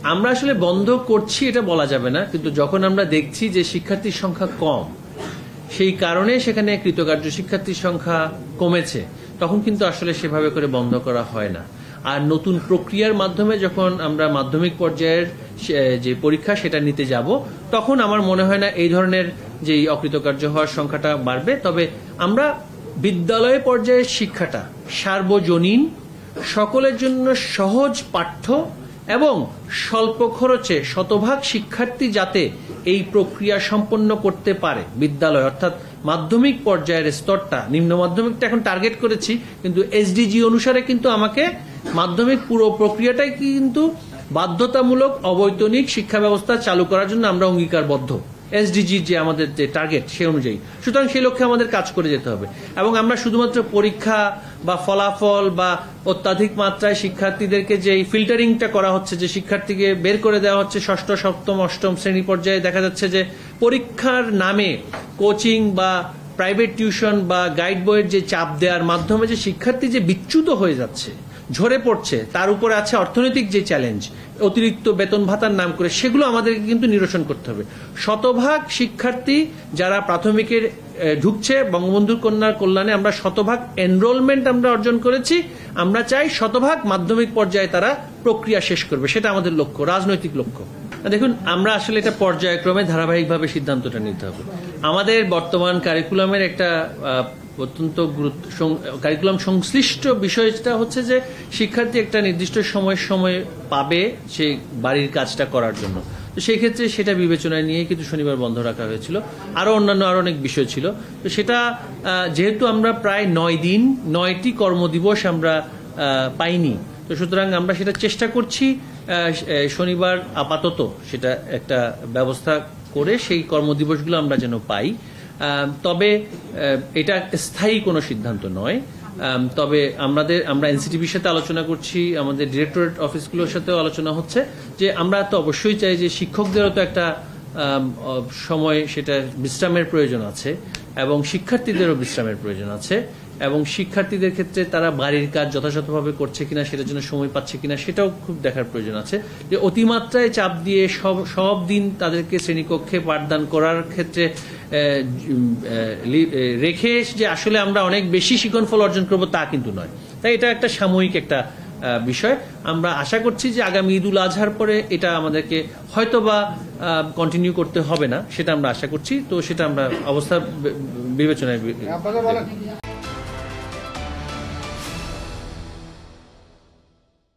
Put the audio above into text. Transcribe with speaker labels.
Speaker 1: আমরা আসলে বন্ধ করছি এটা বলা যাবে না, কিন্তু যখন আমরা দেখছি যে শিক্ষার্থীর সংখ্যা কম, সেই কারণে সেখানে কৃতকার্য শিক্ষার্থীর সংখ্যা কমেছে, তখন কিন্তু আসলে সেভাবে করে বন্ধ করা হয় না। আর নতুন প্রক্রিয়ার মাধ্যমে যখন আমরা মাধ্যমিক পর্যায়ের যে পরীক্ষা সেটা নিতে যাব, তখন আমার মনে হয় না এই ধরনের যে অকৃতকার্য হওয়ার সংখ্যাটা বাড়বে। তবে আমরা বিদ্যালয় পর্যায়ের শিক্ষাটা সার্বজনীন, সকলের জন্য সহজ পাঠ্য এবং স্বল্প খরচে শতভাগ শিক্ষার্থী যাতে এই প্রক্রিয়া সম্পন্ন করতে পারে বিদ্যালয়, অর্থাৎ মাধ্যমিক পর্যায়ের স্তরটা, নিম্ন মাধ্যমিকটা এখন টার্গেট করেছি, কিন্তু এসডিজি অনুসারে কিন্তু আমাকে মাধ্যমিক পুরো প্রক্রিয়াটাই কিন্তু বাধ্যতামূলক অবৈতনিক শিক্ষা ব্যবস্থা চালু করার জন্য আমরা অঙ্গীকারবদ্ধ, এসডিজি যে আমাদের যে টার্গেট সে অনুযায়ী। সুতরাং সেই লক্ষ্যে আমাদের কাজ করে যেতে হবে এবং আমরা শুধুমাত্র পরীক্ষা বা ফলাফল বা অত্যাধিক মাত্রায় শিক্ষার্থীদেরকে যে ফিল্টারিংটা করা হচ্ছে, যে শিক্ষার্থীকে বের করে দেওয়া হচ্ছে ষষ্ঠ, সপ্তম, অষ্টম শ্রেণী পর্যায়ে, দেখা যাচ্ছে যে পরীক্ষার নামে কোচিং বা প্রাইভেট টিউশন বা গাইড বইয়ের যে চাপ দেওয়ার মাধ্যমে যে শিক্ষার্থী যে বিচ্যুত হয়ে যাচ্ছে, ঝরে পড়ছে, তার উপরে আছে অর্থনৈতিক যে চ্যালেঞ্জ, অতিরিক্ত বেতন ভাতার নাম করে, সেগুলো আমাদেরকে কিন্তু নিরসন করতে হবে। শতভাগ শিক্ষার্থী যারা প্রাথমিকের ঢুকছে বঙ্গবন্ধু কন্যার কল্যাণে আমরা শতভাগ এনরোলমেন্ট আমরা অর্জন করেছি। আমরা চাই শতভাগ মাধ্যমিক পর্যায়ে তারা প্রক্রিয়া শেষ করবে, সেটা আমাদের লক্ষ্য, রাজনৈতিক লক্ষ্য। দেখুন, আমরা আসলে এটা পর্যায়ক্রমে ধারাবাহিকভাবে সিদ্ধান্তটা নিতে হবে। আমাদের বর্তমান কারিকুলামের একটা অত্যন্ত কারিকুলাম সংশ্লিষ্ট বিষয়টা হচ্ছে যে শিক্ষার্থী একটা নির্দিষ্ট সময় পাবে সেই বাড়ির কাজটা করার জন্য। তো সেই ক্ষেত্রে সেটা বিবেচনায় নিয়ে কিন্তু শনিবার বন্ধ রাখা হয়েছিল। আরো অন্যান্য আরো অনেক বিষয় ছিল। তো সেটা যেহেতু আমরা প্রায় 9 দিন 9টি কর্মদিবস আমরা পাইনি, তো সুতরাং আমরা সেটা চেষ্টা করছি শনিবার আপাতত সেটা একটা ব্যবস্থা করে সেই কর্মদিবসগুলো আমরা যেন পাই। তবে এটা স্থায়ী কোনো সিদ্ধান্ত নয়। তবে আমরা এনসিটিভির সাথে আলোচনা করছি, আমাদের ডিরেক্টরেট অফিসগুলোর সাথেও আলোচনা হচ্ছে যে আমরা তো অবশ্যই চাই যে শিক্ষকদেরও তো একটা সময় সেটা বিশ্রামের প্রয়োজন আছে এবং শিক্ষার্থীদেরও বিশ্রামের প্রয়োজন আছে, এবং শিক্ষার্থীদের ক্ষেত্রে তারা বাড়ির কাজ যথাযথভাবে করছে কিনা, সেটার জন্য সময় পাচ্ছে কিনা, সেটাও খুব দেখার প্রয়োজন আছে। যে অতিমাত্রায় চাপ দিয়ে সব দিন তাদেরকে শ্রেণীকক্ষে পাঠদান করার ক্ষেত্রে রেখে যে আসলে আমরা অনেক বেশি শিক্ষণফল অর্জন করব তা কিন্তু নয়। তাই এটা একটা সাময়িক একটা বিষয়। আমরা আশা করছি যে আগামী ঈদুল আজহার পরে এটা আমাদেরকে হয়তোবা কন্টিনিউ করতে হবে না, সেটা আমরা আশা করছি। তো সেটা আমরা অবস্থা বিবেচনায়